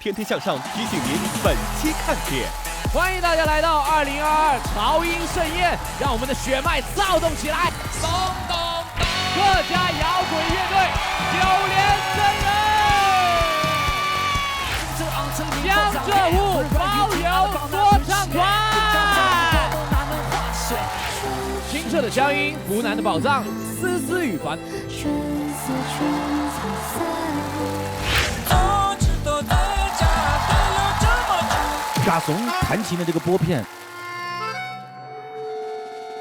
天天向上提醒您本期看点。欢迎大家来到2022潮音盛宴，让我们的血脉躁动起来！松动客家摇滚乐队9连真人，江浙沪包邮说唱团，清澈的乡音，湖南的宝藏，丝丝雨凡。嘎怂弹琴的这个拨片，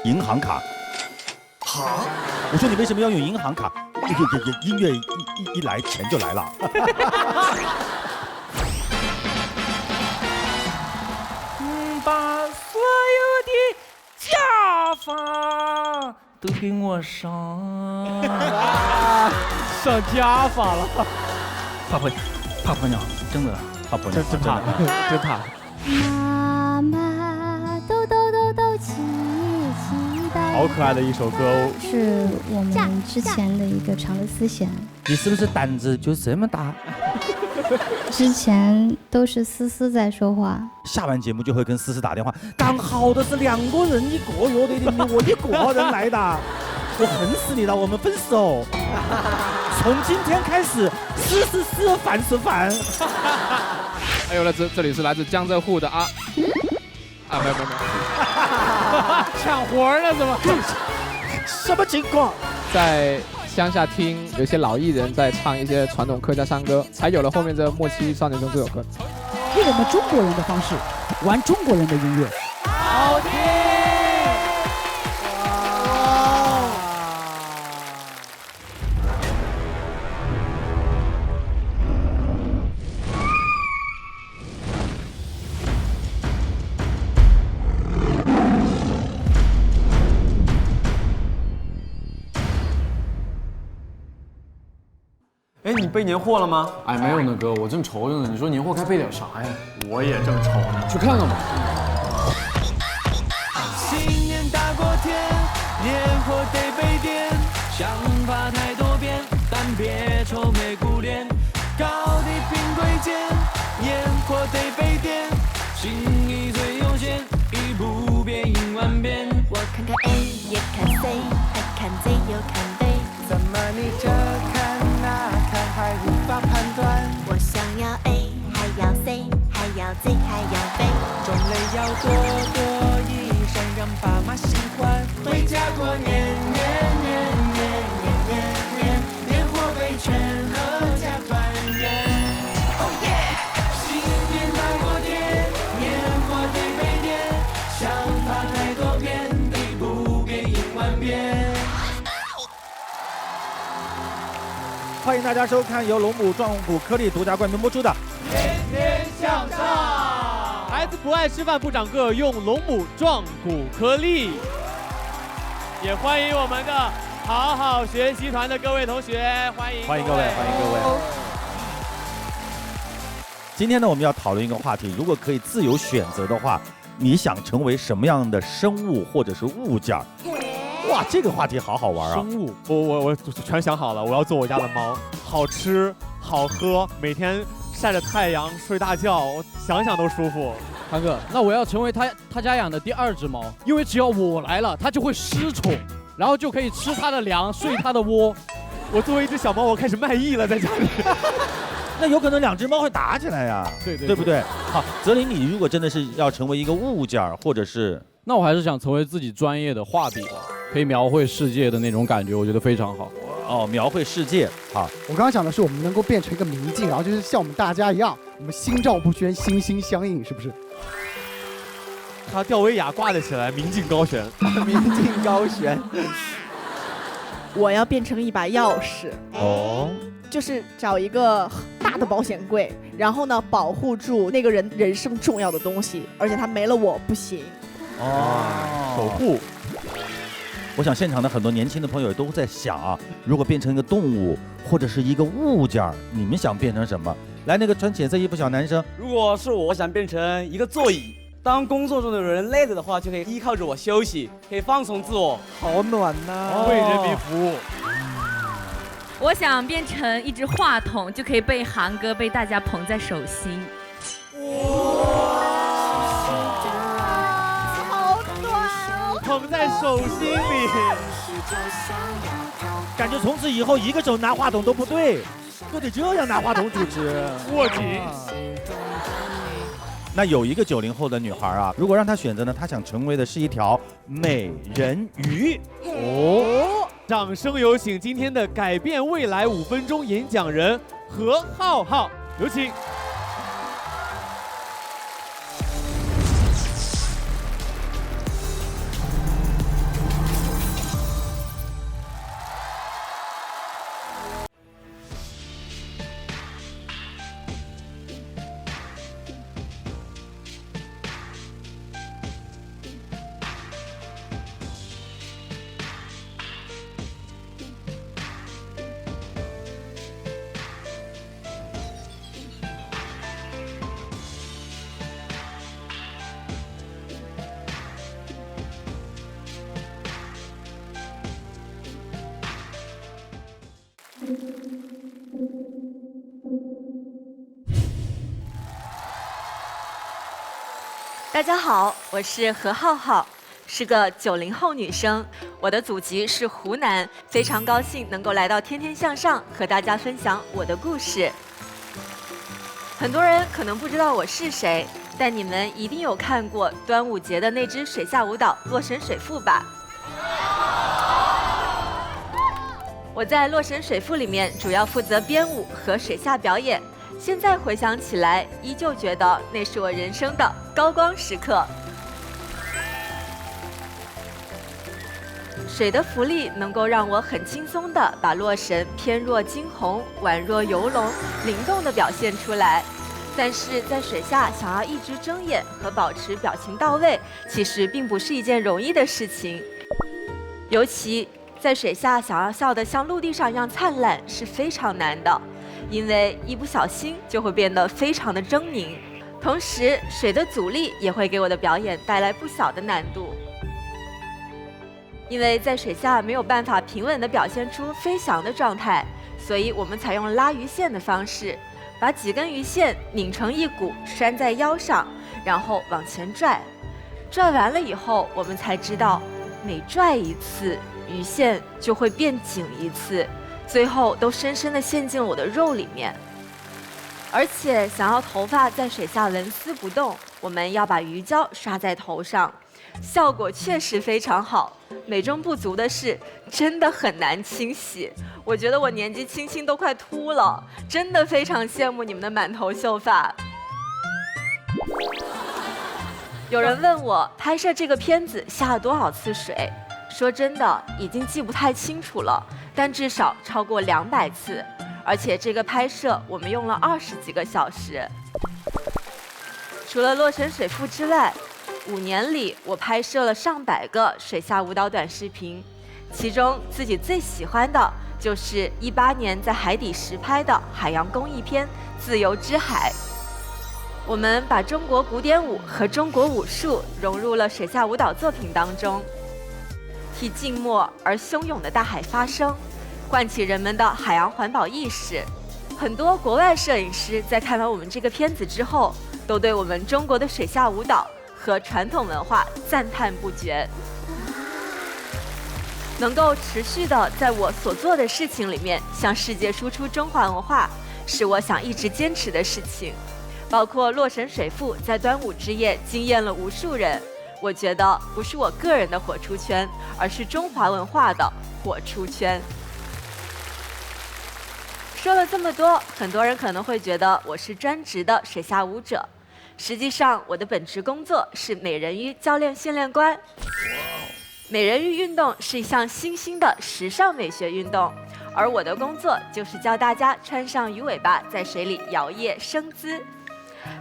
银行卡。好，我说你为什么要用银行卡？音乐一来，钱就来了。把所有的家法都给我上，上家法了。怕婆娘，真的怕婆娘，真怕，真怕。妈妈豆豆豆豆起起哒，好可爱的一首歌哦，是我们之前的一个长的丝弦，你是不是胆子就这么大？之前都是思思在说话，下完节目就会跟思思打电话，刚好的是2个人一个乐队的，我一个人来的，我恨死你了，我们分手。从今天开始，思思是饭是饭。还有呢，这里是来自江浙沪的没有，抢活呢？怎么？什么情况？在乡下听有些老艺人在唱一些传统客家山歌，才有了后面这《莫欺少年穷》这首歌。用我们中国人的方式玩中国人的音乐，好听！哎，你备年货了吗？哎，没有呢，哥，我正愁着呢。你说年货该备点啥呀？我也正愁呢。去看看吧。新年大过天，年货得备点，想法太多变，但别愁眉苦脸。高低品贵贱，年货得备点，心意最优先，一不变应万变。我看看 A 也看 C， 爱看 Z 又看 D， 怎么你这看那看还无法判断？我想要 A， 还要 C， 还要 Z， 还要 B， 种类要多多益善，让爸妈喜欢。回家过年，年货备全，阖家团圆。Oh yeah！ 新年大过天，年货得备点，想法太多变，一不变应万变。欢迎大家收看由龙母壮骨颗粒独家冠名播出的《天天向上》，孩子不爱吃饭不长个，用龙母壮骨颗粒。也欢迎我们的好好学习团的各位同学，欢迎各位。今天呢，我们要讨论一个话题，如果可以自由选择的话，你想成为什么样的生物或者是物件？哇，这个话题好好玩啊！生物，我全想好了，我要做我家的猫，好吃好喝，每天晒着太阳睡大觉，我想想都舒服。韩哥，那我要成为他家养的第2只猫，因为只要我来了，它就会失宠，然后就可以吃它的粮，睡它的窝。我作为一只小猫，我开始卖艺了，在家里。那有可能2只猫会打起来呀，对不对？好，泽林，你如果真的是要成为一个物件，或者是，那我还是想成为自己专业的画笔吧，可以描绘世界的那种感觉，我觉得非常好。哦，描绘世界啊！我刚刚讲的是我们能够变成一个明镜，然后就是像我们大家一样，我们心照不宣，心心相印，是不是？他吊威亚挂得起来，明镜高悬，明镜高悬。我要变成一把钥匙哦，就是找一个大的保险柜，然后呢保护住那个人生重要的东西，而且他没了我不行。哦，守护。我想现场的很多年轻的朋友都在想啊，如果变成一个动物或者是一个物件，你们想变成什么？来，那个穿浅色衣服小男生，如果是我想变成一个座椅，当工作中的人累了的话，就可以依靠着我休息，可以放松自我，好暖呐、为人民服务。我想变成一只话筒，就可以被航哥被大家捧在手心。好短哦，捧在手心里，感觉从此以后一个手拿话筒都不对，都得这样拿话筒主持，握紧。那有一个90后的女孩啊，如果让她选择呢，她想成为的是一条美人鱼。哦，掌声有请今天的改变未来5分钟演讲人何浩浩，有请。大家好，我是何浩浩，是个90后女生，我的祖籍是湖南，非常高兴能够来到天天向上，和大家分享我的故事。很多人可能不知道我是谁，但你们一定有看过端午节的那支水下舞蹈《洛神水赋》吧？我在《洛神水赋》里面主要负责编舞和水下表演。现在回想起来，依旧觉得那是我人生的高光时刻。水的浮力能够让我很轻松地把洛神翩若惊鸿、宛若游龙、灵动地表现出来。但是在水下想要一直睁眼和保持表情到位，其实并不是一件容易的事情。尤其在水下想要笑得像陆地上一样灿烂是非常难的。因为一不小心就会变得非常的狰狞，同时水的阻力也会给我的表演带来不小的难度。因为在水下没有办法平稳地表现出飞翔的状态，所以我们采用拉鱼线的方式，把几根鱼线拧成一股拴在腰上，然后往前拽。拽完了以后，我们才知道每拽一次，鱼线就会变紧一次。最后都深深地陷进了我的肉里面，而且想要头发在水下纹丝不动，我们要把鱼胶刷在头上，效果确实非常好。美中不足的是，真的很难清洗。我觉得我年纪轻轻都快秃了，真的非常羡慕你们的满头秀发。有人问我拍摄这个片子下了多少次水，说真的，已经记不太清楚了。但至少超过200次，而且这个拍摄我们用了20几个小时。除了《洛神水赋》之外，5年里我拍摄了上百个水下舞蹈短视频，其中自己最喜欢的就是18年在海底实拍的海洋公益片《自由之海》。我们把中国古典舞和中国武术融入了水下舞蹈作品当中。替静默而汹涌的大海发声，唤起人们的海洋环保意识。很多国外摄影师在看完我们这个片子之后，都对我们中国的水下舞蹈和传统文化赞叹不绝。能够持续的在我所做的事情里面向世界输出中华文化，是我想一直坚持的事情。包括《洛神水赋》在端午之夜惊艳了无数人。我觉得不是我个人的火出圈，而是中华文化的火出圈。说了这么多，很多人可能会觉得我是专职的水下舞者，实际上我的本职工作是美人鱼教练训练官。美人鱼运动是一项新兴的时尚美学运动，而我的工作就是教大家穿上鱼尾巴，在水里摇曳生姿。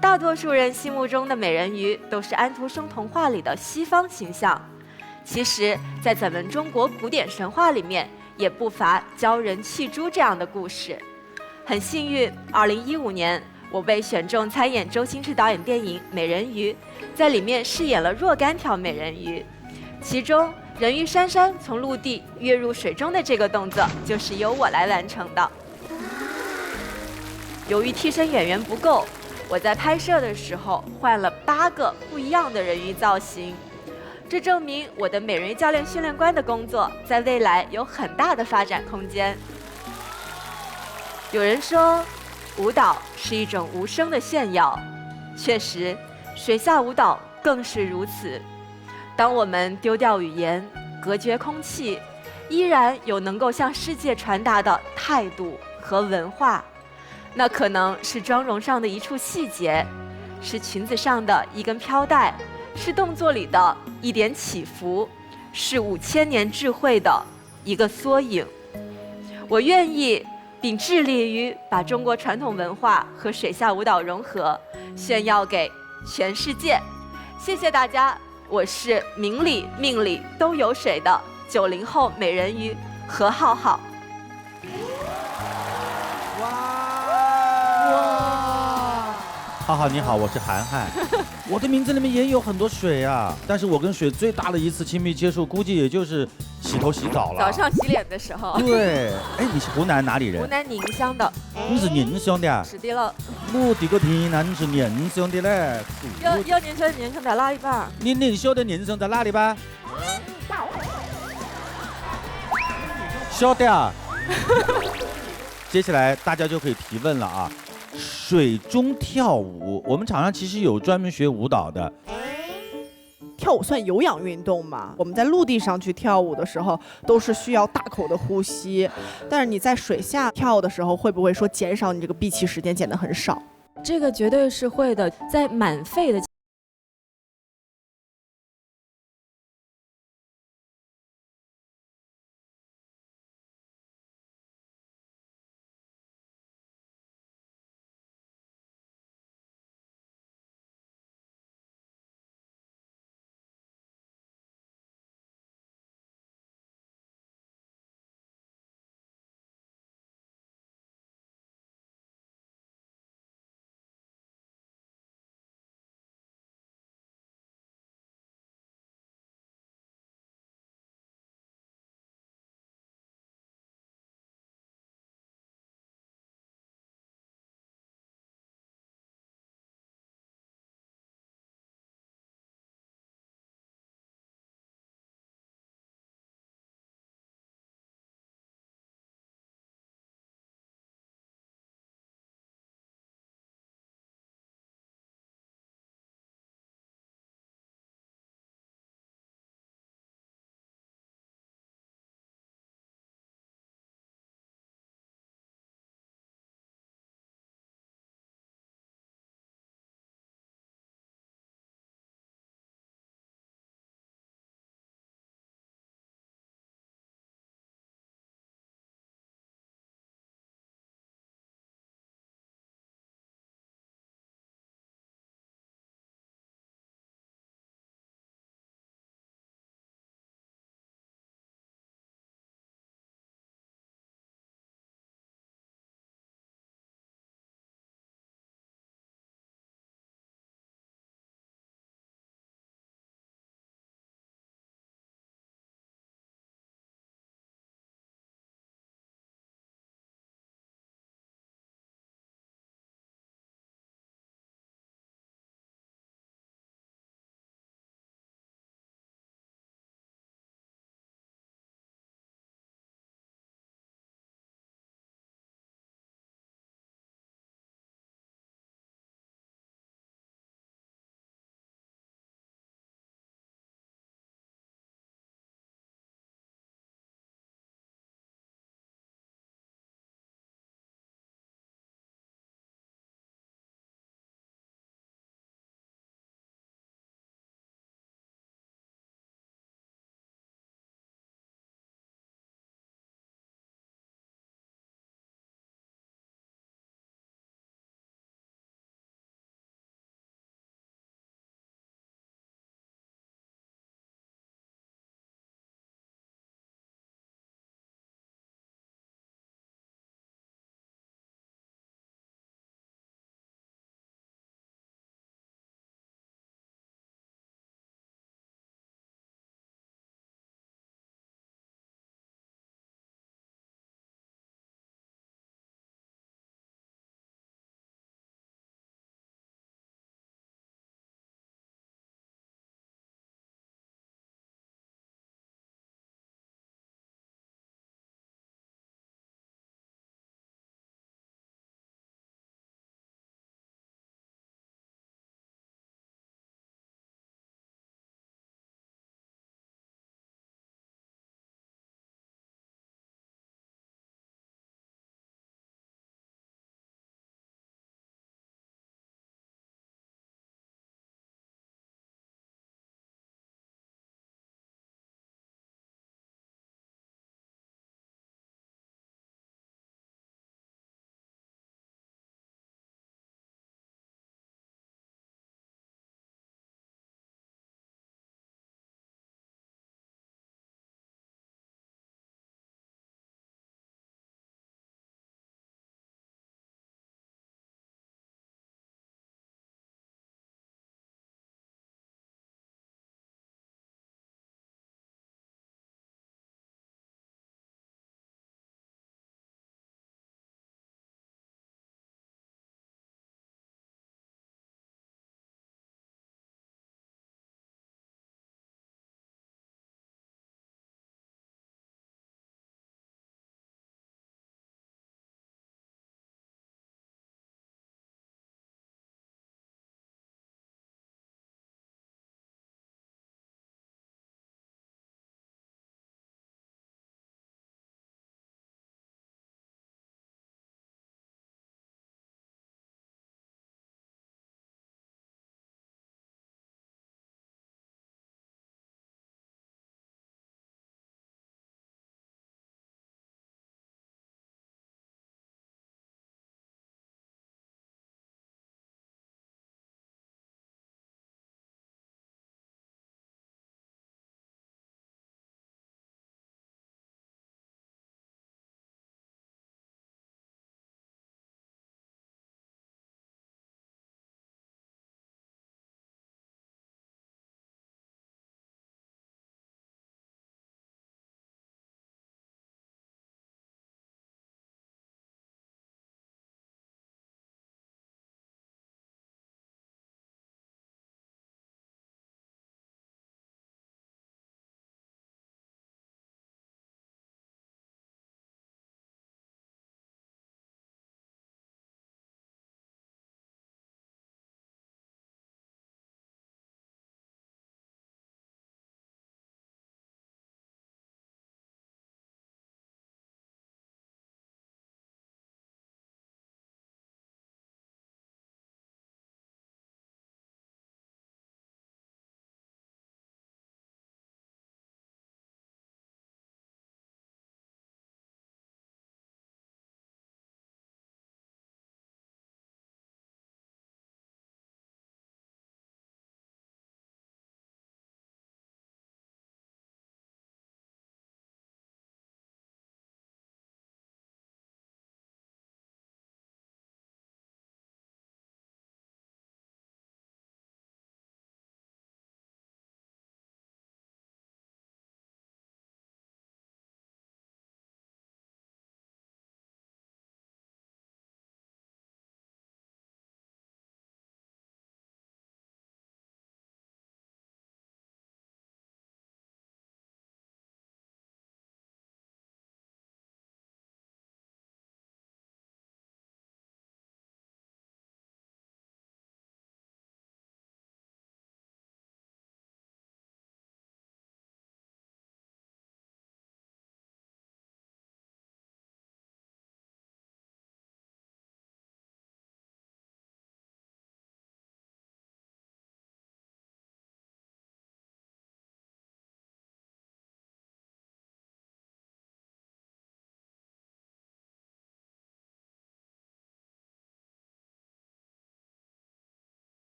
大多数人心目中的美人鱼都是安徒生童话里的西方形象，其实，在咱们中国古典神话里面，也不乏教人弃珠这样的故事。很幸运，2015年我被选中参演周星驰导演电影《美人鱼》，在里面饰演了若干条美人鱼，其中人鱼珊珊从陆地跃入水中的这个动作，就是由我来完成的。由于替身演员不够，我在拍摄的时候换了8个不一样的人鱼造型，这证明我的美人鱼教练训练官的工作在未来有很大的发展空间。有人说，舞蹈是一种无声的炫耀，确实，水下舞蹈更是如此。当我们丢掉语言，隔绝空气，依然有能够向世界传达的态度和文化。那可能是妆容上的一处细节，是裙子上的一根飘带，是动作里的一点起伏，是5000年智慧的一个缩影。我愿意并致力于把中国传统文化和水下舞蹈融合，炫耀给全世界。谢谢大家，我是明里命里都有水的90后美人鱼何浩浩。浩浩你好，我是涵涵。我的名字里面也有很多水啊，但是我跟水最大的一次亲密接触，估计也就是洗头洗澡了。早上洗脸的时候。对，哎，你是湖南哪里人？湖南宁乡的。你是宁乡的啊？是的了。我这个天呐，你是宁乡的嘞？要宁乡，宁乡在哪里吧？你宁乡的宁乡在哪里吧？晓得啊。接下来大家就可以提问了啊。水中跳舞，我们场上其实有专门学舞蹈的。跳舞算有氧运动嘛？我们在陆地上去跳舞的时候，都是需要大口的呼吸，但是你在水下跳的时候，会不会说减少你这个闭气时间，减得很少？这个绝对是会的，在满肺的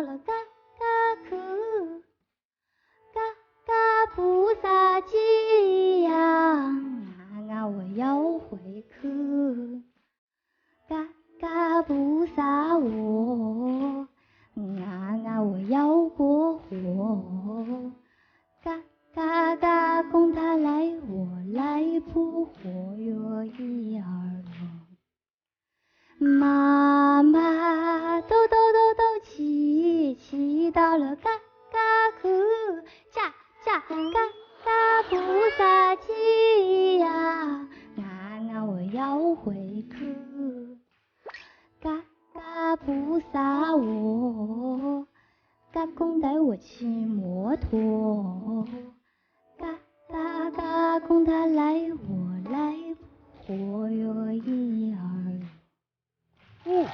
了嘎嘎去，嘎嘎菩萨吉呀，我要回去，嘎嘎菩萨我要过火，嘎嘎嘎供他来我来不火哟一二六，妈妈兜兜兜兜骑骑到了嘎嘎去，驾驾嘎嘎菩萨吉呀，我要回去，嘎嘎菩萨我，嘎公带我骑摩托，嘎嘎嘎公他来我来不火哟一二六。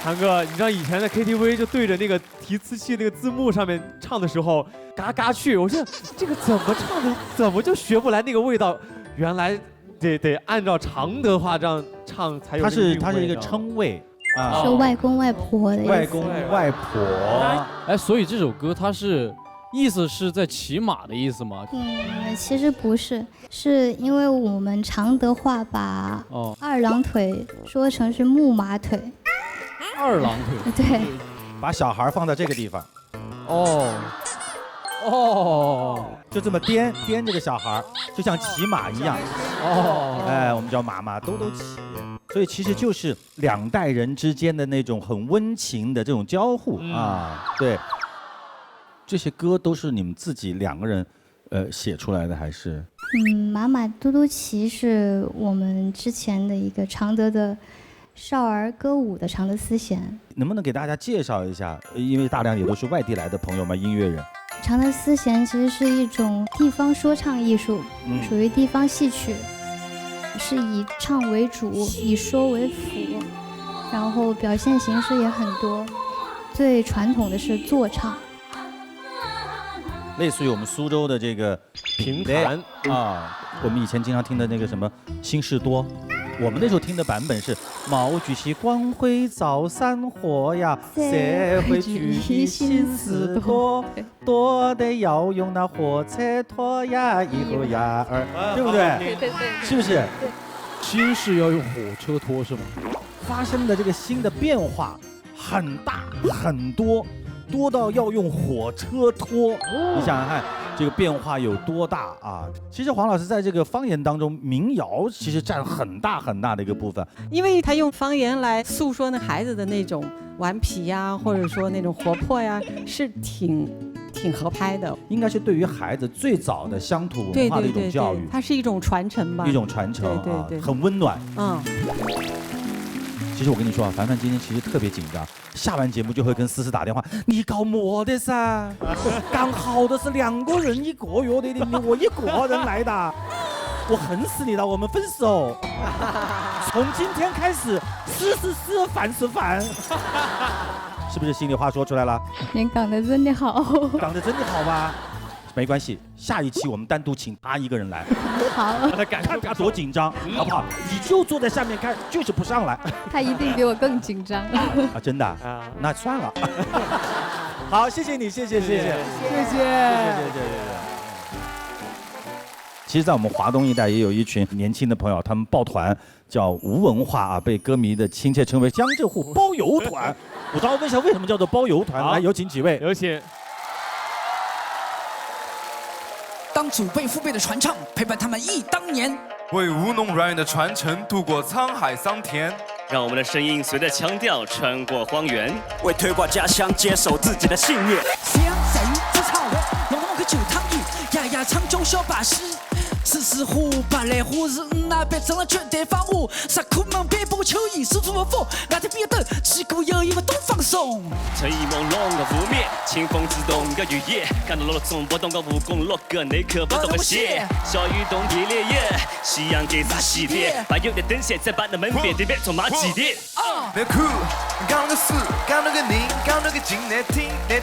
韩哥，你知道以前在 KTV 就对着那个提词器那个字幕上面唱的时候，嘎嘎去，我说这个怎么唱的，怎么就学不来那个味道？原来得按照常德话这样唱才有。它是一个称谓啊，是外公外婆的意思。外公外婆。哎，所以这首歌它是意思是在骑马的意思吗？其实不是，是因为我们常德话把二郎腿说成是木马腿。二郎腿，对，把小孩放在这个地方，就这么颠这个小孩，就像骑马一样，哎，我们叫马马兜兜骑，所以其实就是两代人之间的那种很温情的这种交互啊，对。这些歌都是你们自己两个人写出来的还是？马马兜兜骑是我们之前的一个常德的少儿歌舞的常德丝弦。能不能给大家介绍一下？因为大量也都是外地来的朋友嘛，音乐人。常德丝弦其实是一种地方说唱艺术，属于地方戏曲，是以唱为主，以说为辅，然后表现形式也很多。最传统的是坐唱，类似于我们苏州的这个评弹啊，我们以前经常听的那个什么新事多。我们那时候听的版本是毛主席光辉照山河呀，社会主义新事多，多得要用那火车拖呀，一和呀二，对不对？对，是不是？新事要用火车拖是吗？发生的这个新的变化很大很多，多到要用火车拖。你想想看，这个变化有多大啊！其实黄老师在这个方言当中，民谣其实占很大很大的一个部分，因为他用方言来诉说那孩子的那种顽皮呀，或者说那种活泼呀，是挺合拍的。应该是对于孩子最早的乡土文化的一种教育，它是一种传承吧，一种传承，对，很温暖。其实我跟你说啊，凡凡今天其实特别紧张，下完节目就会跟思思打电话，你搞么的噻？刚好的是2个人一个约的，我一个人来的，我恨死你了，我们分手。从今天开始，是是是，烦是烦，是不是心里话说出来了？您讲的真的好，讲的真的好吧？没关系，下一期我们单独请他一个人来，好，看他多紧张，好不好？你就坐在下面看，就是不上来。他一定比我更紧张啊！真的啊？那算了。好，谢谢你，谢谢。其实，在我们华东一带也有一群年轻的朋友，他们抱团叫无文化啊，被歌迷的亲切称为江浙沪包邮团。我倒问一下，为什么叫做包邮团？来，有请几位，有请。当祖辈父辈的传唱，陪伴他们忆当年，为吴侬软语的传承度过沧海桑田，让我们的声音随着腔调穿过荒原，为推广家乡，坚守自己的信念。夕阳在雨之草原，浓浓个酒汤雨，呀呀唱中小把戏。四湖芭蕾舞是那边成了绝对方舞，沙库门北部蚯蚓手足无缝，那天别等旗鼓有意我都放松。晨意朦胧的覆灭，清风自动的雨夜，看到了总波动个武功落个内壳不动个血，小雨冬夜烈夜，夕阳给洒洗碟，把有的灯线在把那门边对面从马几点。那酷，刚那个死，刚那个拧，刚那个劲，难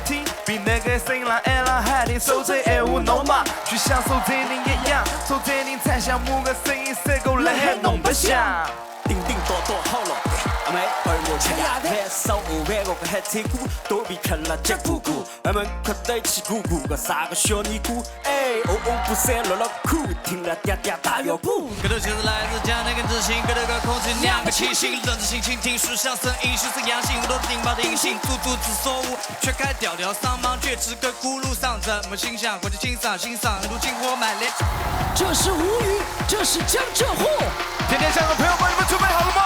听，比那个声浪爱浪海里手在爱舞弄嘛，去享受在您一样。手在您才像木个声音，塞够了还弄不响。叮叮咚咚好了，没耳目前牙的，手腕我个黑铁骨，躲避看了接不顾，俺们可得起鼓鼓个啥个小尼姑，哎，哦哦不散落了苦，听了嗲嗲大乐鼓。歌头就是来自江南跟自信，歌头个空气两个气息，政治性倾听书香声音，是阳性，我都顶爆的隐性，足足之所无，却开调调桑芒绝指个轱辘上，怎么欣赏？或者欣赏欣赏，如今我满脸。这是无语，这是江浙沪。天天向的朋友们，你们准备好了吗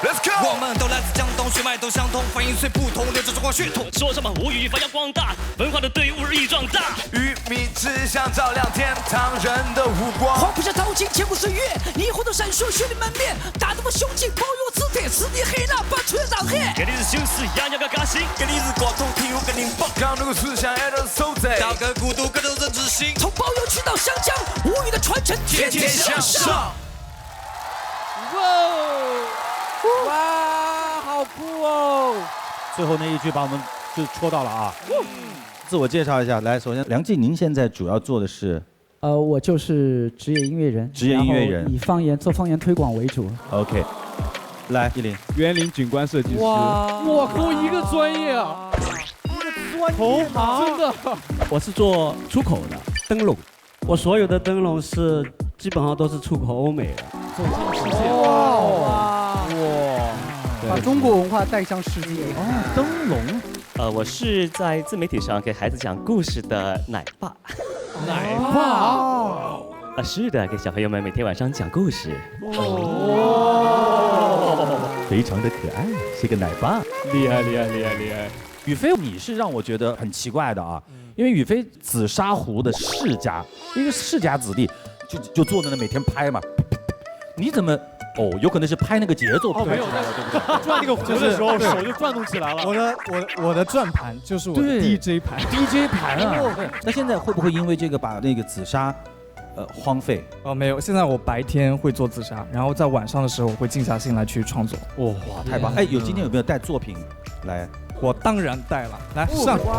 ？Let's go！ 我们都来自江东，血脉都相同，反应虽不同，留着中国血统。说什么无语发扬光大，文化的队伍日益壮大。鱼米之乡照亮天堂人的五光。黄浦江淘金，千古岁月，霓虹都闪烁，血淋满面，打得我胸襟，包有磁铁，是你黑了把村长黑。给你是修饰，样样个高兴，给你是国痛，体育跟您报。刚那个思想爱的收在，到个孤独，各种人之心。从包邮区到湘江，无语的传承，天天向上。哇，好酷哦！最后那一句把我们就戳到了啊。自我介绍一下，来，首先梁静，您现在主要做的是？我就是职业音乐人，职业音乐人，以做方言推广为主。OK， 来，依林，园林景观设计师。哇，我跟我一个专业啊，同行，真的。我是做出口的灯笼，我所有的灯笼是基本上都是出口欧美的。走向世界。哇！把中国文化带向世界。哦，灯笼。我是在自媒体上给孩子讲故事的奶爸。奶爸？是的，给小朋友们每天晚上讲故事。非常的可爱，是个奶爸。厉害厉害厉害厉害！宇飞，你是让我觉得很奇怪的啊，因为宇飞紫砂壶的世家，一个世家子弟，就坐在那每天拍嘛。你怎么？哦，有可能是拍那个节奏拍出来了，对不对？转那个壶的时候，手就转动起来了。我的转盘就是我的 DJ 盘 ，DJ 盘啊。那现在会不会因为这个把那个紫砂，荒废？哦，没有，现在我白天会做紫砂，然后在晚上的时候我会静下心来去创作。哇，太棒！哎，今天有没有带作品来？我当然带了，来上。哇！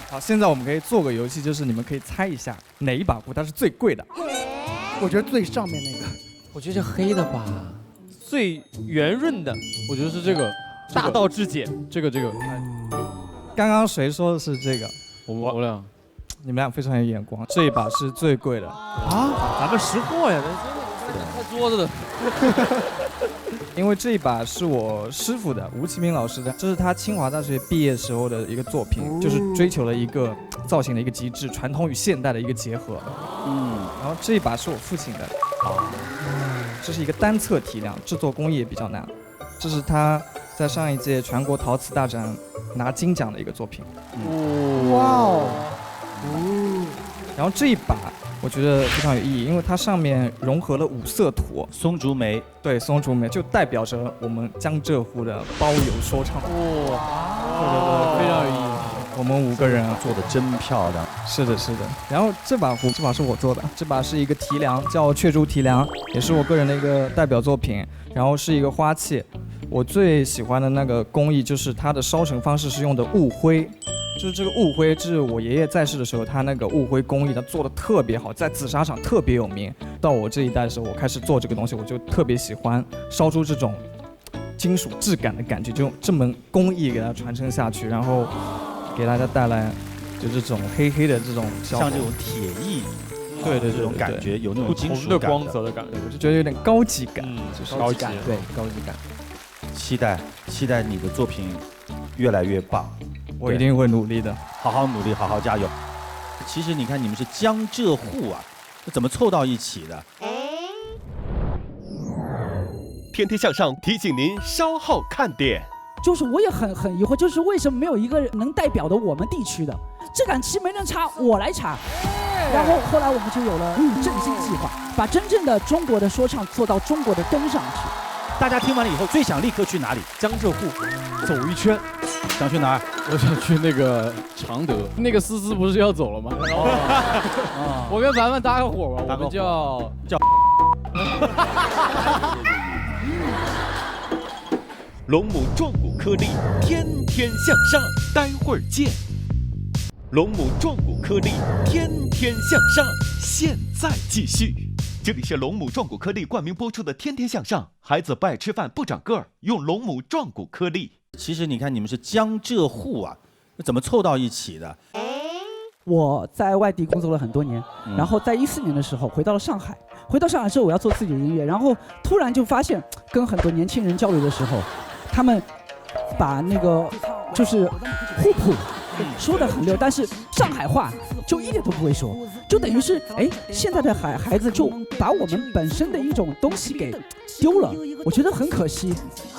好，现在我们可以做个游戏，就是你们可以猜一下哪一把壶它是最贵的。我觉得最上面那个，我觉得是黑的吧。最圆润的，我觉得是这个。大道至简，这个。刚刚谁说的是这个？我俩，你们俩非常有眼光。这一把是最贵的啊！咱们识货呀，拍桌子的。因为这一把是我师傅的吴其明老师的，这是他清华大学毕业时候的一个作品，就是追求了一个造型的一个极致，传统与现代的一个结合。然后这一把是我父亲的，这是一个单侧提梁，制作工艺也比较难。这是他在上一届全国陶瓷大展拿金奖的一个作品。哇！然后这一把我觉得非常有意义，因为它上面融合了5色土，松竹梅，对，松竹梅就代表着我们江浙沪的包邮说唱。哇，非常有意义。我们5个人做的真漂亮。是的。然后这把壶，这把是我做的，这把是一个提梁，叫雀竹提梁，也是我个人的一个代表作品。然后是一个花器，我最喜欢的那个工艺就是它的烧成方式是用的雾灰。就是这个雾灰，这是我爷爷在世的时候，他那个雾灰工艺，他做的特别好，在紫砂厂特别有名。到我这一代的时候，我开始做这个东西，我就特别喜欢烧出这种金属质感的感觉，就用这门工艺给它传承下去，然后给大家带来就这种黑黑的这种效果，像这种铁艺，对这种感觉有那种金属的光泽的感觉，我就觉得有点高级感，就是高级感，对，高级感。期待你的作品越来越棒。我一定会努力的，好好努力，好好加油。其实你看，你们是江浙沪啊，这怎么凑到一起的？天天向上提醒您稍后看点。就是我也很疑惑，就是为什么没有一个能代表的我们地区的？这杆旗没人插，我来插。然后后来我们就有了振兴计划，把真正的中国的说唱做到中国的根上去。大家听完了以后，最想立刻去哪里？江浙沪走一圈。想去哪儿？我想去那个常德。那个思思不是要走了吗？我跟凡凡搭个伙吧，我们叫。龙母壮骨颗粒，天天向上，待会儿见。龙母壮骨颗粒，天天向上，现在继续。这里是龙母壮骨颗粒冠名播出的《天天向上》，孩子不爱吃饭不长个儿，用龙母壮骨颗粒。其实你看，你们是江浙沪啊，怎么凑到一起的？我在外地工作了很多年，然后在14年的时候回到了上海。回到上海之后，我要做自己的音乐，然后突然就发现，跟很多年轻人交流的时候，他们把那个就是互普说得很溜，但是上海话就一点都不会说，就等于是现在的孩子就把我们本身的一种东西给丢了，我觉得很可惜。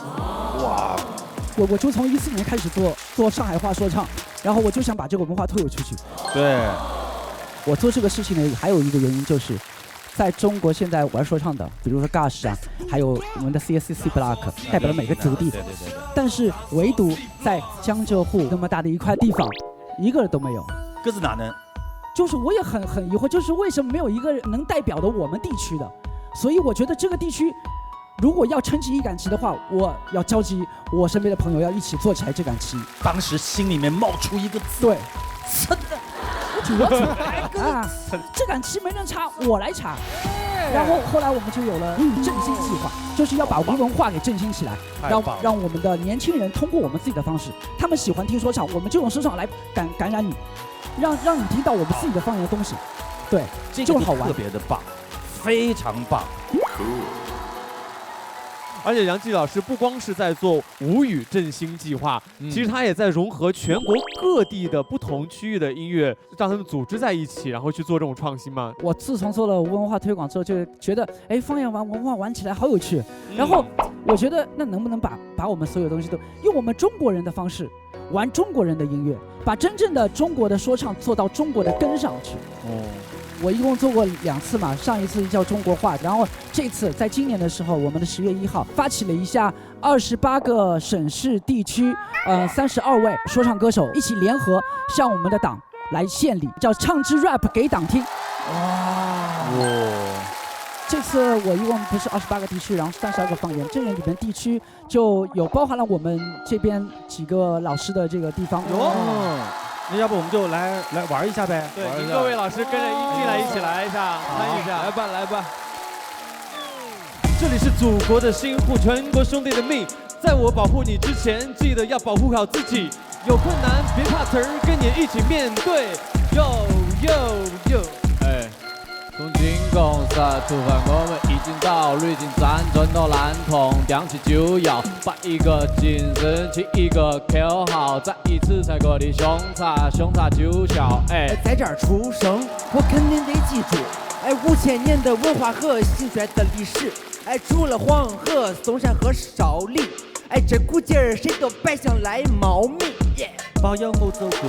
哇！我就从14年开始做上海话说唱，然后我就想把这个文化推出去。对，我做这个事情呢，还有一个原因就是，在中国现在玩说唱的，比如说 Gush 啊，还有我们的 CSCC Block， 代表了每个族地。对。但是唯独在江浙沪那么大的一块地方，一个人都没有。搁在哪呢？就是我也很疑惑，就是为什么没有一个人能代表的我们地区的？所以我觉得这个地区，如果要撑起一杆旗的话，我要召集我身边的朋友要一起做起来这杆旗。当时心里面冒出一个字，对，真的。啊，这杆旗没人插，我来插。然后后来我们就有了振兴计划，就是要把无文化给振兴起来，让我们的年轻人通过我们自己的方式，他们喜欢听说唱，我们就用说唱来感染你，让你听到我们自己的方言的东西。对，这个好玩，特别的棒，非常棒。而且杨季老师不光是在做吴语振兴计划，其实他也在融合全国各地的不同区域的音乐，让他们组织在一起，然后去做这种创新嘛。我自从做了无文化推广之后，就觉得方言玩文化玩起来好有趣。然后我觉得那能不能把我们所有东西都用我们中国人的方式玩中国人的音乐，把真正的中国的说唱做到中国的根上去。我一共做过2次嘛，上一次叫中国话，然后这次在今年的时候，我们的10月1号发起了一下28个省市地区，32位说唱歌手一起联合向我们的党来献礼，叫唱支 rap 给党听。这次我一共不是28个地区，然后32个方言，这里面地区就有包含了我们这边几个老师的这个地方。那要不我们就来玩一下呗？对，请各位老师跟着进来，一起来一下，参与一下。来吧。这里是祖国的心，护全国兄弟的命。在我保护你之前，记得要保护好自己。有困难别怕词儿，跟你一起面对。从进攻杀突犯，我们已经到，历经战争到烂痛，踮起就要把一个精神起一个口号，再一次踩过的凶残就笑。在这儿出生，我肯定得记住，5000年的文化和兴衰的历史，除了黄河、嵩山和少林，这股劲儿谁都别想来冒名。保佑我走过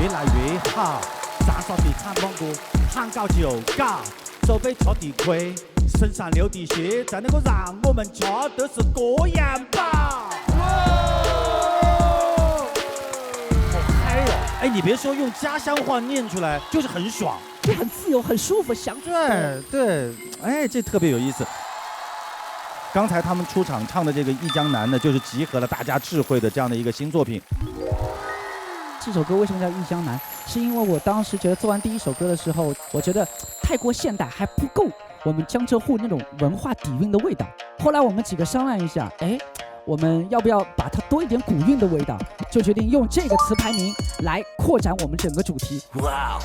越来越好，上上的喊王哥，喊搞就搞，手背朝地亏，身上流的血，才能够让我们家都是歌样宝。好嗨哦！你别说用家乡话念出来，就是很爽，就很自由、很舒服，想对，这特别有意思。刚才他们出场唱的这个《忆江南》呢，就是集合了大家智慧的这样的一个新作品。这首歌为什么叫《忆江南》？是因为我当时觉得做完第一首歌的时候，我觉得太过现代还不够我们江浙沪那种文化底蕴的味道。后来我们几个商量一下，我们要不要把它多一点古韵的味道？就决定用这个词牌名来扩展我们整个主题。哇！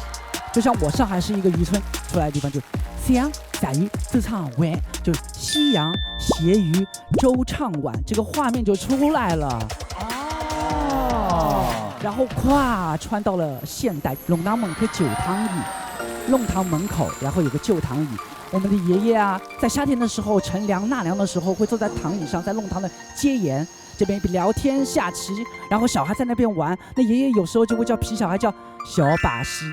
就像我上海是一个渔村出来的地方，就夕阳下雨自唱晚，就夕阳斜鱼周唱晚，这个画面就出来了。然后穿到了现代，弄堂门口旧躺椅，弄堂门口然后有个旧躺椅。我们的爷爷啊，在夏天的时候乘凉纳凉的时候，会坐在躺椅上，在弄堂的街沿这边聊天下棋，然后小孩在那边玩。那爷爷有时候就会叫皮小孩叫小把戏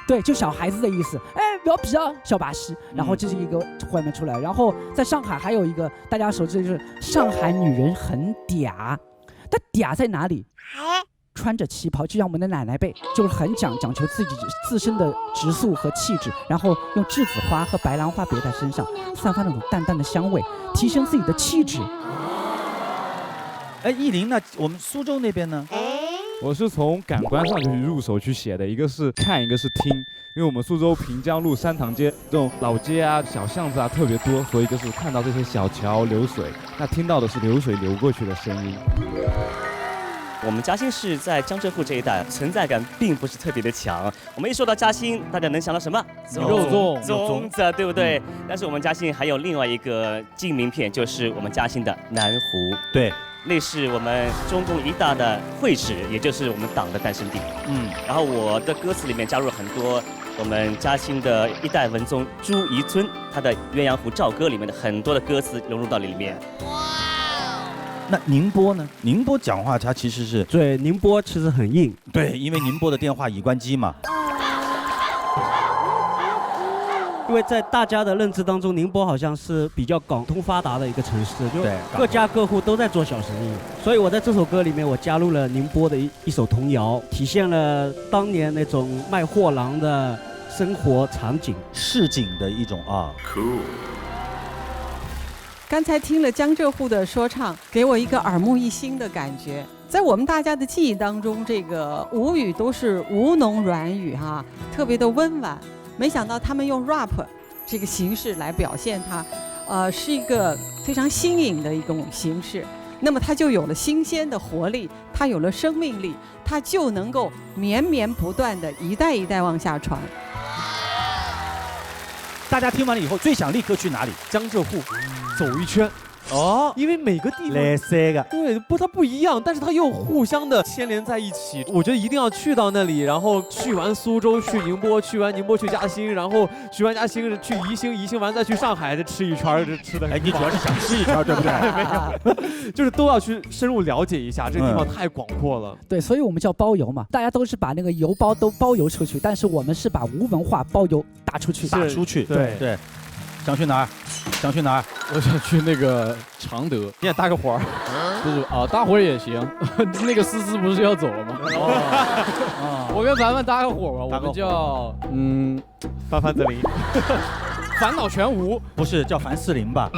对，就小孩子的意思。不要皮啊，小把戏。然后这是一个画面出来。然后在上海还有一个大家熟知，就是上海女人很嗲，但嗲在哪里？穿着旗袍，就像我们的奶奶辈，就是很讲求自身的质素和气质，然后用栀子花和白兰花别在身上，散发那种淡淡的香味，提升自己的气质。艺林呢？我们苏州那边呢？我是从感官上就去入手去写的，一个是看，一个是听。因为我们苏州平江路三塘街这种老街啊、小巷子啊特别多，所以就是看到这些小桥流水，那听到的是流水流过去的声音。我们嘉兴市在江浙沪这一带存在感并不是特别的强。我们一说到嘉兴，大家能想到什么？肉粽、粽子，对不对？但是我们嘉兴还有另外一个金名片，就是我们嘉兴的南湖。对。那是我们中共一大的会址，也就是我们党的诞生地。然后我的歌词里面加入了很多我们嘉兴的一代文宗朱彝尊他的《鸳鸯湖棹歌》里面的很多的歌词融入到里面。那宁波呢？宁波讲话它其实是对，宁波其实很硬。对，因为宁波的电话已关机嘛。因为在大家的认知当中，宁波好像是比较港通发达的一个城市，就各家各户都在做小生意。所以我在这首歌里面，我加入了宁波的一首童谣，体现了当年那种卖货郎的生活场景，市井的一种啊。Cool。刚才听了江浙沪的说唱，给我一个耳目一新的感觉。在我们大家的记忆当中，这个吴语都是吴侬软语哈，特别的温婉。没想到他们用 rap 这个形式来表现它，是一个非常新颖的一种形式。那么它就有了新鲜的活力，它有了生命力，它就能够绵绵不断的一代一代往下传。大家听完了以后，最想立刻去哪里？江浙沪走一圈。哦，因为每个地方对，它不一样，但是它又互相的牵连在一起。我觉得一定要去到那里，然后去完苏州，去宁波，去完宁波去嘉兴，然后去完嘉兴去宜兴，宜兴完再去上海，再吃一圈，这吃的。哎，你主要是想吃一圈，对不对？没有，就是都要去深入了解一下，这个地方太广阔了。对，所以我们叫包邮嘛，大家都是把那个邮包都包邮出去，但是我们是把无文化包邮打出去。打出去，对。想去哪儿？想去哪儿？我想去那个常德。你也搭个伙儿？不是啊，搭伙儿也行。那个思思不是要走了吗？我跟凡凡搭个伙吧，我们叫凡凡泽林，烦恼全无。不是叫凡士林吧？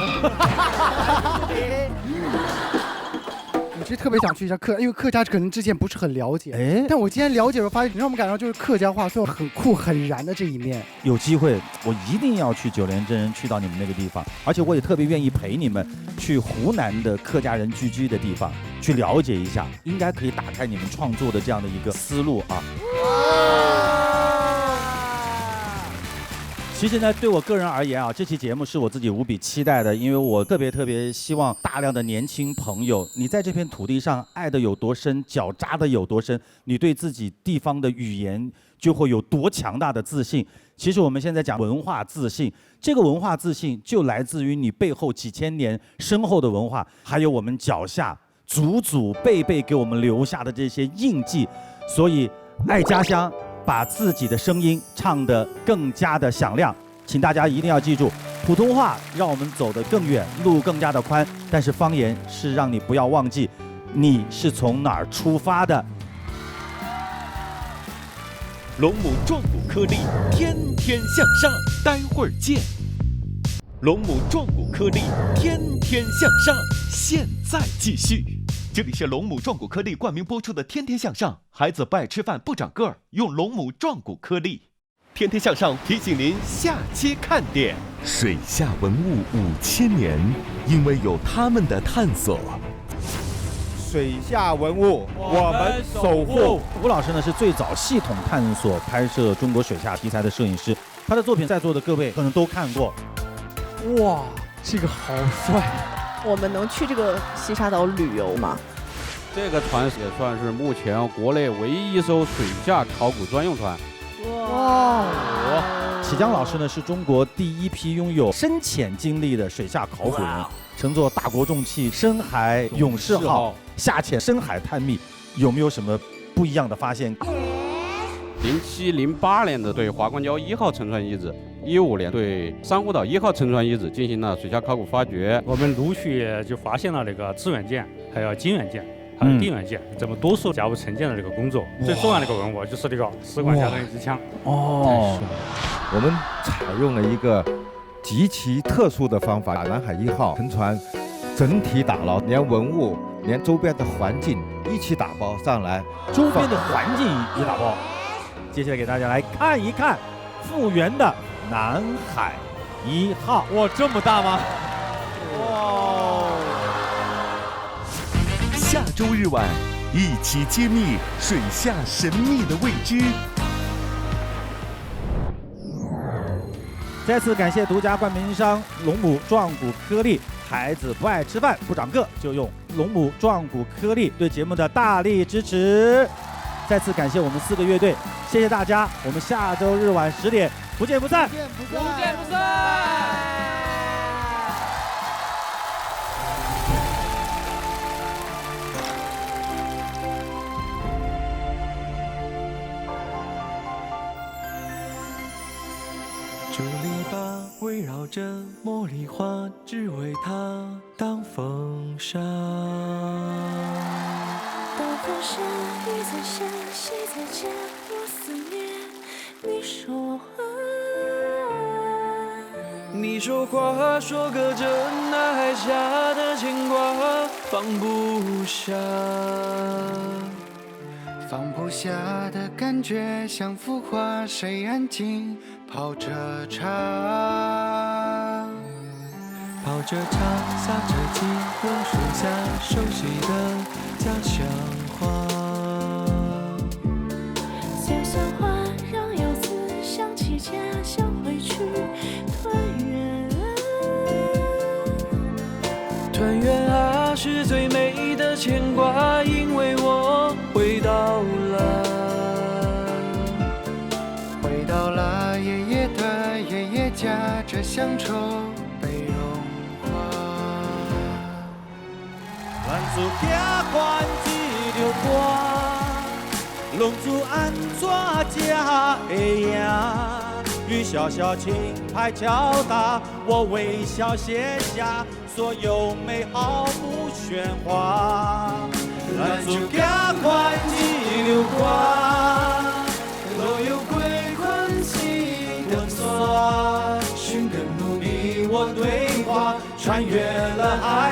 我其实特别想去一下因为客家可能之前不是很了解，但我今天了解了，发现让我们感到就是客家话最后很酷很燃的这一面。有机会我一定要去九连真人，去到你们那个地方，而且我也特别愿意陪你们去湖南的客家人聚居的地方去了解一下，应该可以打开你们创作的这样的一个思路啊。其实呢，对我个人而言啊，这期节目是我自己无比期待的，因为我特别希望大量的年轻朋友，你在这片土地上爱的有多深，脚扎的有多深，你对自己地方的语言就会有多强大的自信。其实我们现在讲文化自信，这个文化自信就来自于你背后几千年深厚的文化，还有我们脚下祖祖辈辈给我们留下的这些印记。所以爱家乡，把自己的声音唱得更加的响亮，请大家一定要记住，普通话让我们走得更远，路更加的宽，但是方言是让你不要忘记你是从哪儿出发的。龙母壮骨颗粒，天天向上，待会儿见。龙母壮骨颗粒，天天向上，现在继续。这里是龙母壮骨颗粒冠名播出的《天天向上》，孩子不爱吃饭不长个儿，用龙母壮骨颗粒。天天向上提醒您下期看点：水下文物5000年，因为有他们的探索。水下文物，我们守护。吴老师呢是最早系统探索拍摄中国水下题材的摄影师，他的作品在座的各位可能都看过。哇，这个好帅！我们能去这个西沙岛旅游吗？这个船也算是目前国内唯一一艘水下考古专用船。哇！启江老师呢是中国第一批拥有深潜经历的水下考古人，乘坐大国重器深海勇士号下潜深海探秘，有没有什么不一样的发现？07、08年的对华光礁1号沉船遗址，15年对珊瑚岛1号沉船遗址进行了水下考古发掘。我们陆续就发现了那个支援舰，还有警员舰，还有定远舰，这么多艘甲午承建的这个工作。最重要的一个任务就是这个士官加上一支枪。哦，我们采用了一个极其特殊的方法，把南海1号沉船整体打捞，连文物、连周边的环境一起打包上来，周边的环境也打包。接下来给大家来看一看复原的南海1号。哇，这么大吗？哇！下周日晚，一起揭秘水下神秘的未知。再次感谢独家冠名商龙母壮骨颗粒。孩子不爱吃饭不长个，就用龙母壮骨颗粒，对节目的大力支持。再次感谢我们4个乐队，谢谢大家，我们下周日晚10点不见不散，不见不散。竹篱笆围绕着茉莉花，只为它当风扇。当风扇，雨在下，谁在家？我思念你说话。你说话，说个真，那海下的牵挂放不下。放不下的感觉像幅画，谁安静泡着茶？泡着茶，撒着鸡，榕树下熟悉的家乡话。家乡话让游子想起家乡回去团圆。团圆啊，是最美的牵挂，因为我回到了，回到了爷爷的爷爷家，这乡愁被融化。万族家欢几流花，龙族安怎家的呀？雨潇潇，轻拍敲打，我微笑写下所有美好不喧哗。兰族家欢几流花，若有归还记得我寻根努力我对话，穿越了海